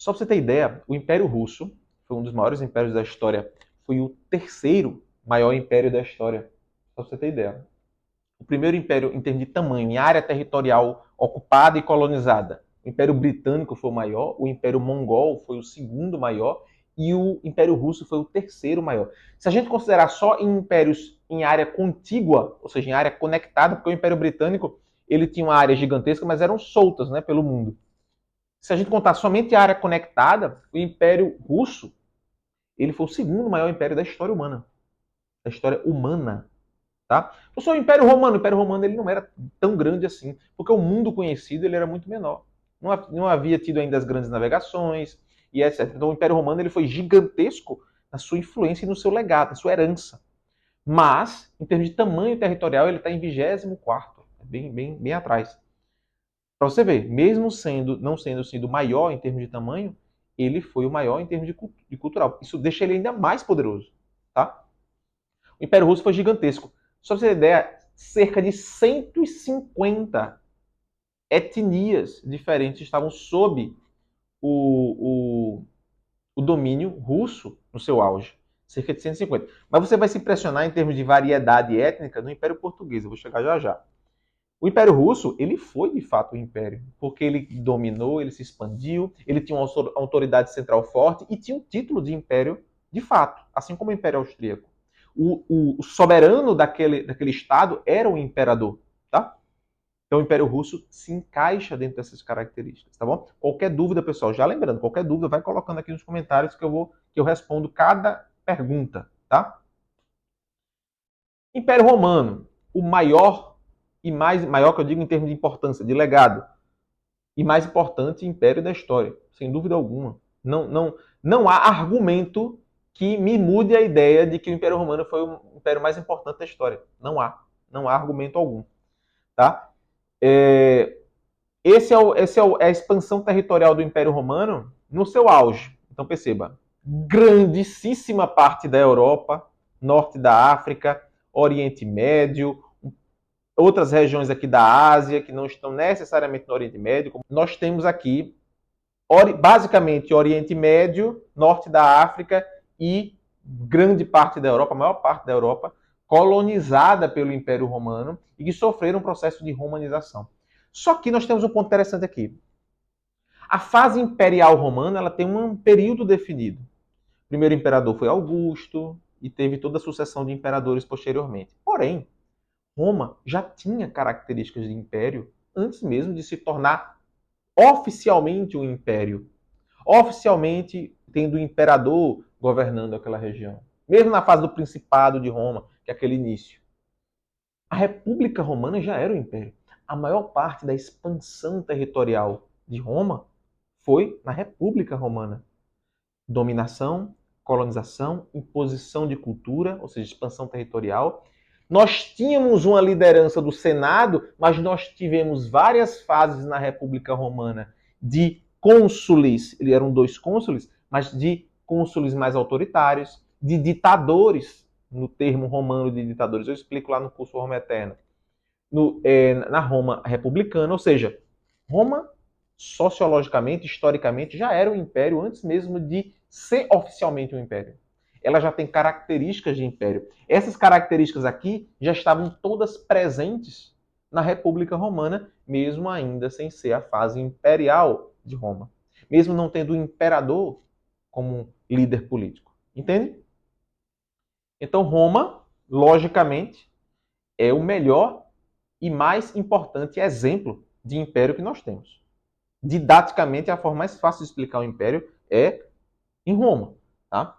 Só para você ter ideia, o Império Russo foi um dos maiores impérios da história. Foi o terceiro maior império da história. Só para você ter ideia. O primeiro império, em termos de tamanho, em área territorial ocupada e colonizada, o Império Britânico foi o maior, o Império Mongol foi o segundo maior e o Império Russo foi o terceiro maior. Se a gente considerar só em impérios em área contígua, ou seja, em área conectada, porque o Império Britânico ele tinha uma área gigantesca, mas eram soltas, né, pelo mundo. Se a gente contar somente a área conectada, o Império Russo ele foi o segundo maior império da história humana. Da história humana. Tá? Então, o Império Romano ele não era tão grande assim, porque o mundo conhecido ele era muito menor. Não havia tido ainda as grandes navegações e etc. Então, o Império Romano ele foi gigantesco na sua influência e no seu legado, na sua herança. Mas, em termos de tamanho territorial, ele está em 24º, bem atrás. Para você ver, mesmo não sendo sido maior em termos de tamanho, ele foi o maior em termos de cultural. Isso deixa ele ainda mais poderoso. Tá? O Império Russo foi gigantesco. Só para você ter ideia, cerca de 150 etnias diferentes estavam sob o domínio russo no seu auge. Cerca de 150. Mas você vai se impressionar em termos de variedade étnica no Império Português. Eu vou chegar já já. O Império Russo, ele foi de fato um império, porque ele dominou, ele se expandiu, ele tinha uma autoridade central forte e tinha um título de império de fato, assim como o Império Austríaco. O soberano daquele estado era o imperador, tá? Então o Império Russo se encaixa dentro dessas características, tá bom? Qualquer dúvida, pessoal, já lembrando, qualquer dúvida, vai colocando aqui nos comentários que eu respondo cada pergunta, tá? Império Romano, o maior e maior que eu digo em termos de importância, de legado, e mais importante império da história, sem dúvida alguma. Não há argumento que me mude a ideia de que o Império Romano foi o império mais importante da história. Não há argumento algum, tá? É a expansão territorial do Império Romano no seu auge. Então perceba, grandíssima parte da Europa, norte da África, Oriente Médio, outras regiões aqui da Ásia que não estão necessariamente no Oriente Médio. Nós temos aqui basicamente Oriente Médio, norte da África e grande parte da Europa, a maior parte da Europa, colonizada pelo Império Romano e que sofreram um processo de romanização. Só que nós temos um ponto interessante aqui. A fase imperial romana ela tem um período definido. O primeiro imperador foi Augusto e teve toda a sucessão de imperadores posteriormente. Porém, Roma já tinha características de império antes mesmo de se tornar oficialmente um império. Oficialmente tendo o imperador governando aquela região. Mesmo na fase do Principado de Roma, que é aquele início. A República Romana já era o império. A maior parte da expansão territorial de Roma foi na República Romana. Dominação, colonização, imposição de cultura, ou seja, expansão territorial. Nós tínhamos uma liderança do Senado, mas nós tivemos várias fases na República Romana de cônsules, eram 2 cônsules, mas de cônsules mais autoritários, de ditadores, no termo romano de ditadores, eu explico lá no curso Roma Eterna, na Roma republicana, ou seja, Roma, sociologicamente, historicamente, já era um império antes mesmo de ser oficialmente um império. Ela já tem características de império. Essas características aqui já estavam todas presentes na República Romana, mesmo ainda sem ser a fase imperial de Roma. Mesmo não tendo o imperador como líder político. Entende? Então, Roma, logicamente, é o melhor e mais importante exemplo de império que nós temos. Didaticamente, a forma mais fácil de explicar o império é em Roma. Tá?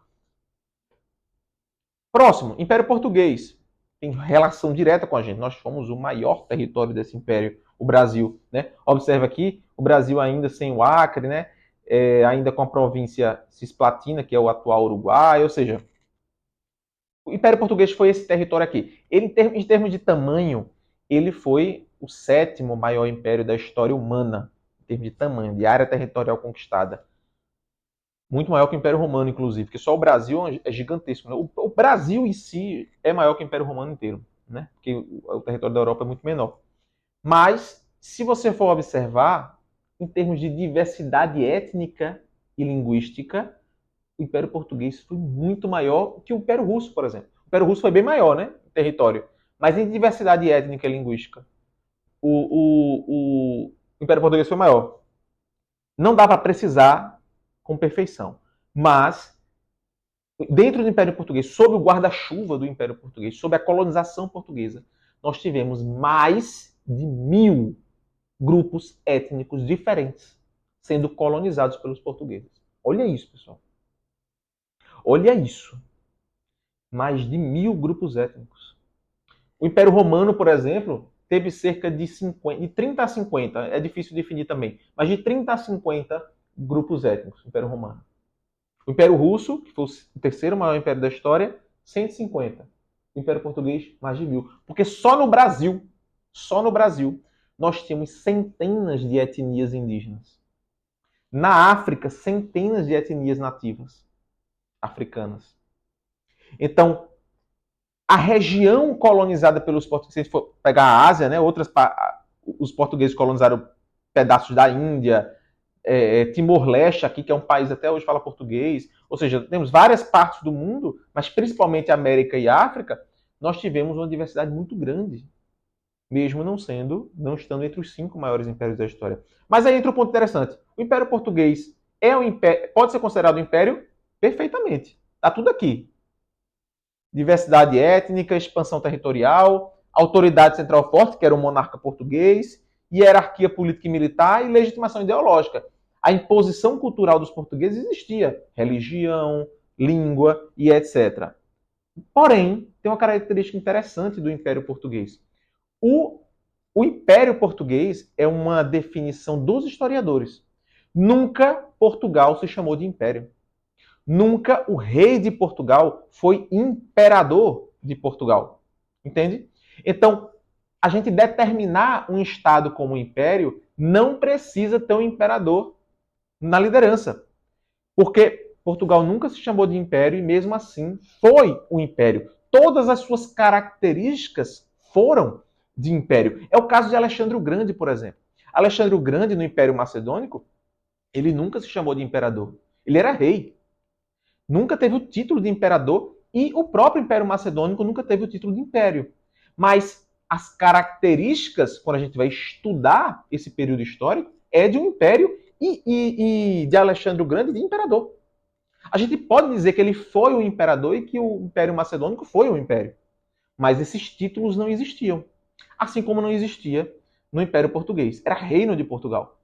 Próximo, Império Português. Tem relação direta com a gente. Nós fomos o maior território desse império, o Brasil. Né? Observa aqui, o Brasil ainda sem o Acre, né? Ainda com a província Cisplatina, que é o atual Uruguai, ou seja, o Império Português foi esse território aqui. Ele, em termos de tamanho, ele foi o 7º maior império da história humana, em termos de tamanho, de área territorial conquistada. Muito maior que o Império Romano, inclusive, porque só o Brasil é gigantesco. Né? O Brasil em si é maior que o Império Romano inteiro, né? Porque o território da Europa é muito menor. Mas, se você for observar, em termos de diversidade étnica, e linguística, o Império Português foi muito maior que o Império Russo, por exemplo. O Império Russo foi bem maior, né? Em território. Mas em diversidade étnica e linguística, o Império Português foi maior. Não dá para precisar com perfeição. Mas, dentro do Império Português, sob o guarda-chuva do Império Português, sob a colonização portuguesa, nós tivemos mais de 1000 grupos étnicos diferentes sendo colonizados pelos portugueses. Olha isso, pessoal. Olha isso. Mais de 1000 grupos étnicos. O Império Romano, por exemplo, teve cerca de 30 a 50, é difícil definir também, mas de 30 a 50 grupos étnicos, o Império Romano. O Império Russo, que foi o terceiro maior império da história, 150. O Império Português, mais de 1000. Porque só no Brasil, nós tínhamos centenas de etnias indígenas. Na África, centenas de etnias nativas africanas. Então, a região colonizada pelos portugueses, se a gente for pegar a Ásia, né, os portugueses colonizaram pedaços da Índia, Timor-Leste aqui, que é um país até hoje fala português, ou seja, temos várias partes do mundo, mas principalmente América e África, nós tivemos uma diversidade muito grande, mesmo não estando entre os 5 maiores impérios da história. Mas aí entra um ponto interessante. O Império Português pode ser considerado um império? Perfeitamente. Está tudo aqui. Diversidade étnica, expansão territorial, autoridade central forte, que era o monarca português, hierarquia política e militar e legitimação ideológica. A imposição cultural dos portugueses existia, religião, língua e etc. Porém, tem uma característica interessante do Império Português. O Império Português é uma definição dos historiadores. Nunca Portugal se chamou de império. Nunca o rei de Portugal foi imperador de Portugal. Entende? Então, a gente determinar um Estado como império não precisa ter um imperador na liderança. Porque Portugal nunca se chamou de império e, mesmo assim, foi um império. Todas as suas características foram de império. É o caso de Alexandre o Grande, por exemplo. Alexandre o Grande, no Império Macedônico, ele nunca se chamou de imperador. Ele era rei. Nunca teve o título de imperador e o próprio Império Macedônico nunca teve o título de império. Mas as características, quando a gente vai estudar esse período histórico, é de um império e de Alexandre o Grande de imperador. A gente pode dizer que ele foi um imperador e que o Império Macedônico foi um império. Mas esses títulos não existiam. Assim como não existia no Império Português. Era Reino de Portugal.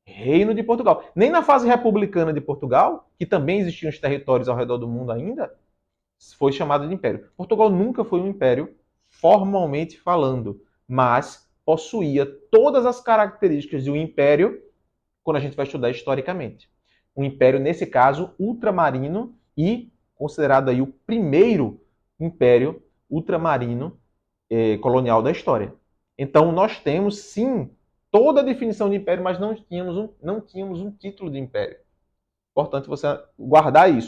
Reino de Portugal. Nem na fase republicana de Portugal, que também existiam os territórios ao redor do mundo ainda, foi chamado de império. Portugal nunca foi um império, formalmente falando, mas possuía todas as características de um império quando a gente vai estudar historicamente. Um império, nesse caso, ultramarino e considerado aí o primeiro império ultramarino colonial da história. Então, nós temos, sim, toda a definição de império, mas não tínhamos um título de império. Importante você guardar isso.